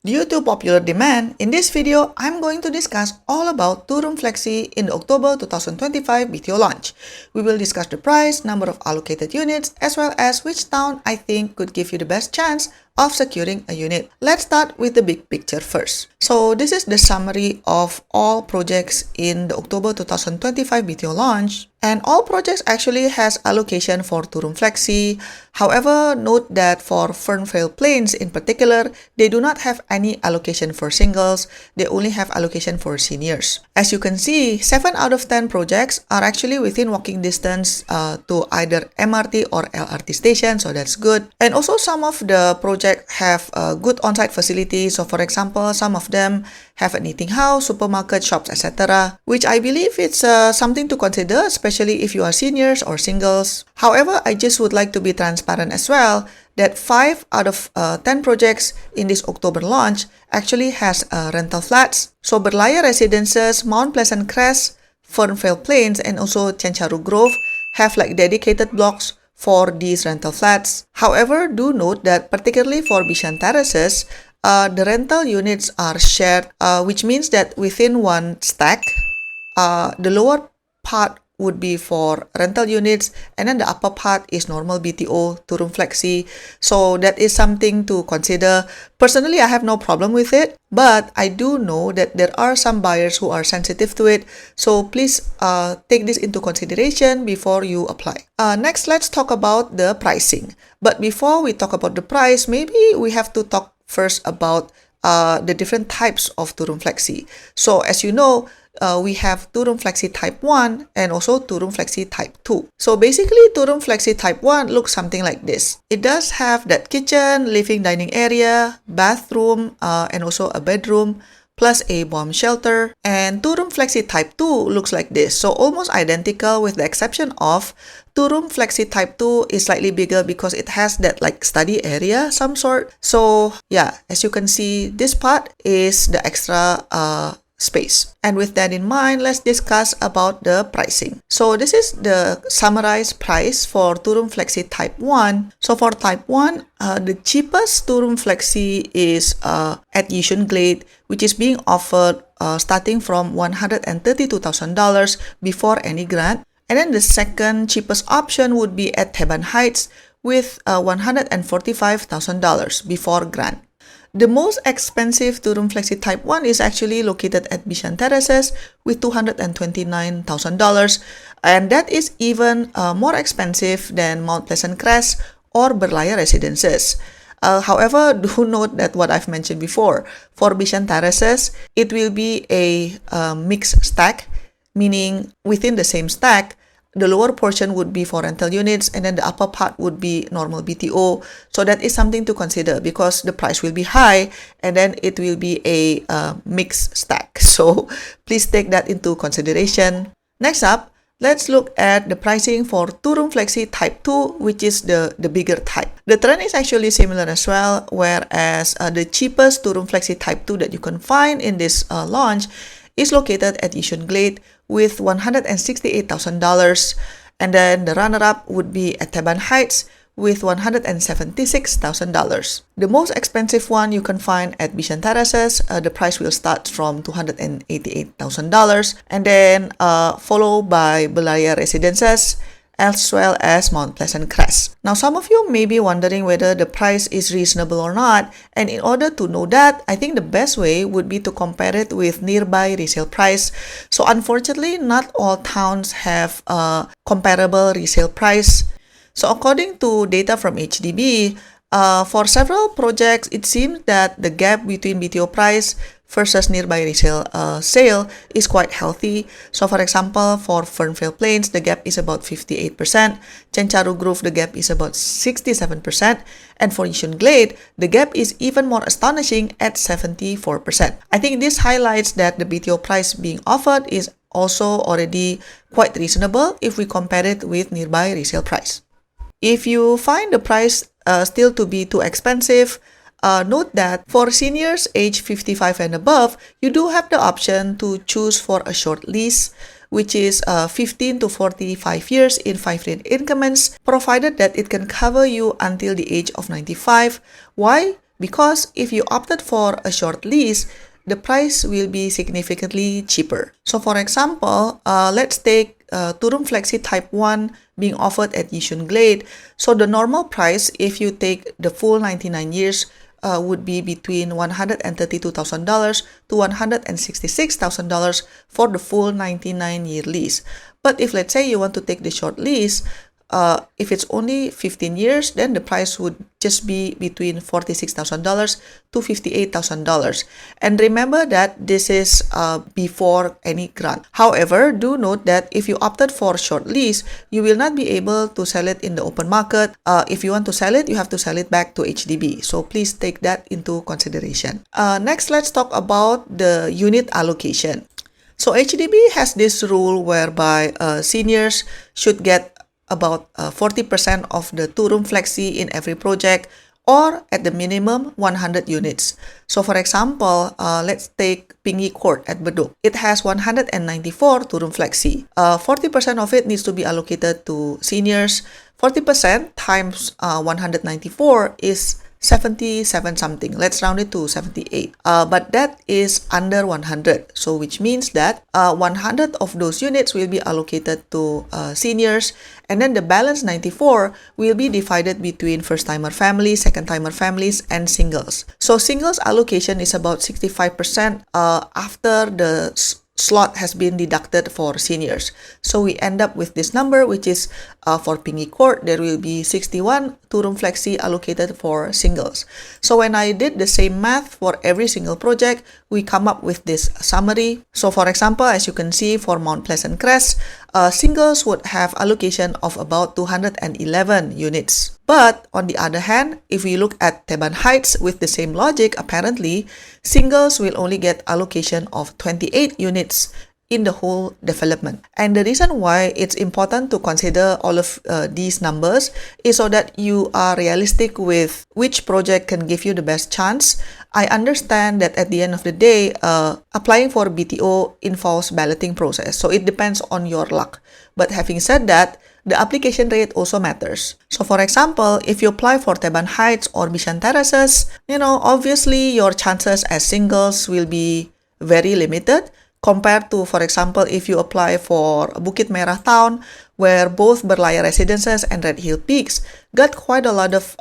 Due to popular demand, in this video, I'm going to discuss all about two-room Flexi in the October 2025 BTO launch. We will discuss the price, number of allocated units, as well as which town I think could give you the best chance of securing a unit. Let's start with the big picture first. So this is the summary of all projects in the October 2025 BTO launch. And all projects actually has allocation for two-room Flexi. However, note that for Fernvale Plains in particular, they do not have any allocation for singles. They only have allocation for seniors. As you can see, 7 out of 10 projects are actually within walking distance to either MRT or LRT station, so that's good. And also some of the projects have good on-site facilities. So for example, some of them have an eating house, supermarket, shops, etc., which I believe it's something to consider, especially if you are seniors or singles. However, I just would like to be transparent as well that 5 out of 10 projects in this October launch actually has rental flats. So Berlaya Residences, Mount Pleasant Crest, Fernvale Plains, and also Chencharu Grove have like dedicated blocks for these rental flats. However, do note that particularly for Bishan Terraces, the rental units are shared, which means that within one stack, the lower part would be for rental units, and then the upper part is normal BTO, two-room Flexi. So that is something to consider. Personally, I have no problem with it, but I do know that there are some buyers who are sensitive to it. So please take this into consideration before you apply. Next, let's talk about the pricing. But before we talk about the price, maybe we have to talk first about the different types of two-room Flexi. So as you know, we have two-room Flexi Type 1 and also two-room Flexi Type 2. So basically, two-room Flexi Type 1 looks something like this. It does have that kitchen, living dining area, bathroom, and also a bedroom, plus a bomb shelter. And two-room Flexi Type 2 looks like this. So almost identical with the exception of two-room Flexi Type 2 is slightly bigger because it has that like study area some sort. So yeah, as you can see, this part is the extra space. And with that in mind, let's discuss about the pricing. So this is the summarized price for two-room Flexi Type 1. So for Type 1, the cheapest two-room Flexi is at Yishun Glade, which is being offered starting from $132,000 before any grant. And then the second cheapest option would be at Theban Heights with $145,000 before grant. The most expensive two-room Flexi Type 1 is actually located at Bishan Terraces with $229,000, and that is even more expensive than Mount Pleasant Crest or Berlaya Residences. However, do note that what I've mentioned before, for Bishan Terraces, it will be a mixed stack, meaning within the same stack, the lower portion would be for rental units and then the upper part would be normal BTO. So that is something to consider because the price will be high and then it will be a mixed stack. So please take that into consideration. Next up, let's look at the pricing for two-room Flexi Type 2, which is the bigger type. The trend is actually similar as well, whereas the cheapest two-room Flexi Type 2 that you can find in this launch is located at Yishun Glade with $168,000, and then the runner-up would be at Theban Heights with $176,000. The most expensive one you can find at Bishan Terraces, the price will start from $288,000, and then followed by Berlaya Residences, as well as Mount Pleasant Crest. Now, some of you may be wondering whether the price is reasonable or not, and in order to know that, I think the best way would be to compare it with nearby resale price. So unfortunately, not all towns have a comparable resale price. So according to data from HDB, for several projects, it seems that the gap between BTO price versus nearby resale sale is quite healthy. So for example, for Fernvale Plains, the gap is about 58%. Chencharu Grove, the gap is about 67%. And for Yishun Glade, the gap is even more astonishing at 74%. I think this highlights that the BTO price being offered is also already quite reasonable if we compare it with nearby resale price. If you find the price still to be too expensive, note that for seniors age 55 and above, you do have the option to choose for a short lease, which is 15 to 45 years in 5-rate increments, provided that it can cover you until the age of 95. Why? because if you opted for a short lease, the price will be significantly cheaper. So for example, let's take two-room Flexi Type 1 being offered at Yishun Glade. So the normal price, if you take the full 99 years, would be between $132,000 to $166,000 for the full 99-year lease. But if let's say you want to take the short lease, if it's only 15 years, then the price would just be between $46,000 to $58,000. And remember that this is before any grant. However, do note that if you opted for short lease, you will not be able to sell it in the open market. If you want to sell it, you have to sell it back to HDB. So please take that into consideration. Next, let's talk about the unit allocation. So HDB has this rule whereby seniors should get about 40% of the two-room Flexi in every project, or at the minimum 100 units. So for example, let's take Pingi Court at Bedok. It has 194 two-room Flexi. 40% of it needs to be allocated to seniors. 40% times 194 is 77 something. Let's round it to 78. But that is under 100. So which means that 100 of those units will be allocated to seniors, and then the balance 94 will be divided between first-timer families, second-timer families, and singles. So singles allocation is about 65% after the slot has been deducted for seniors. So we end up with this number, which is for Pingi Court, there will be 61 two-room Flexi allocated for singles. So when I did the same math for every single project, we come up with this summary. So for example, as you can see, for Mount Pleasant Crest, singles would have allocation of about 211 units. But on the other hand, if we look at Teban Heights with the same logic, apparently, singles will only get allocation of 28 units in the whole development. And the reason why it's important to consider all of these numbers is so that you are realistic with which project can give you the best chance. I understand that at the end of the day, applying for BTO involves balloting process. So it depends on your luck. But having said that, the application rate also matters. So for example, if you apply for Teban Heights or Bishan Terraces, obviously your chances as singles will be very limited compared to, for example, if you apply for Bukit Merah Town, where both Berlaya Residences and Red Hill Peaks got quite a lot of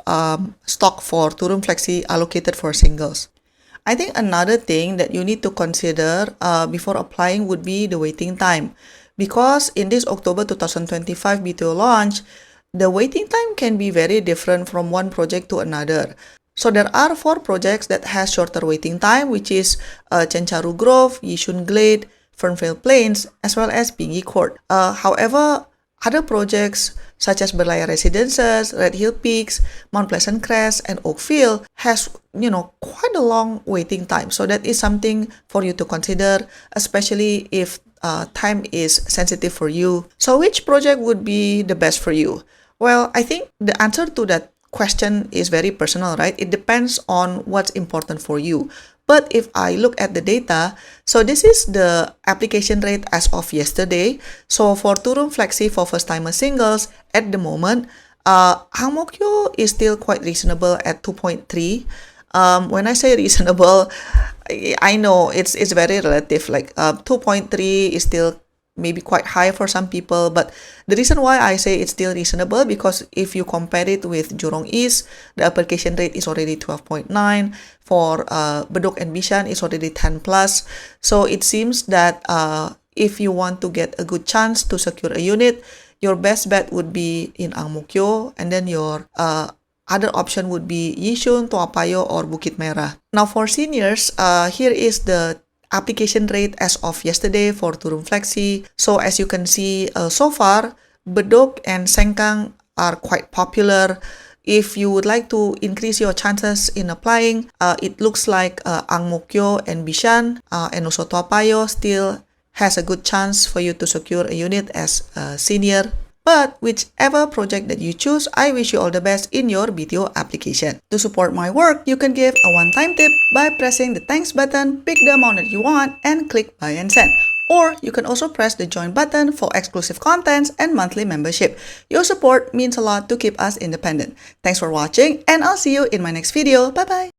stock for two-room Flexi allocated for singles. I think another thing that you need to consider before applying would be the waiting time. Because in this October 2025 BTO launch, the waiting time can be very different from one project to another. So there are 4 projects that has shorter waiting time, which is Chencharu Grove, Yishun Glade, Fernvale Plains, as well as Pingi Court. However, other projects such as Berlaya Residences, Red Hill Peaks, Mount Pleasant Crest, and Oakville has, quite a long waiting time. So that is something for you to consider, especially if time is sensitive for you. So which project would be the best for you? Well, I think the answer to that question is very personal, right? It depends on what's important for you. But if I look at the data, so this is the application rate as of yesterday. So for two-room Flexi for first-timer singles, at the moment, Ang Mo Kio is still quite reasonable at 2.3. When I say reasonable, I know it's very relative. Like 2.3 is still maybe quite high for some people, but the reason why I say it's still reasonable, because if you compare it with Jurong East, the application rate is already 12.9. For Bedok and Bishan, it's already 10 plus. So it seems that if you want to get a good chance to secure a unit, your best bet would be in Ang Mo Kio, and then your other option would be Yishun, Toa Payoh, or Bukit Merah. Now for seniors, here is the application rate as of yesterday for two-room Flexi. So as you can see, so far, Bedok and Sengkang are quite popular. If you would like to increase your chances in applying, it looks like Ang Mo Kio and Bishan and also Toa Payoh still has a good chance for you to secure a unit as a senior. But whichever project that you choose, I wish you all the best in your BTO application. To support my work, you can give a one-time tip by pressing the thanks button, pick the amount that you want, and click buy and send. Or you can also press the join button for exclusive contents and monthly membership. Your support means a lot to keep us independent. Thanks for watching, and I'll see you in my next video. Bye-bye!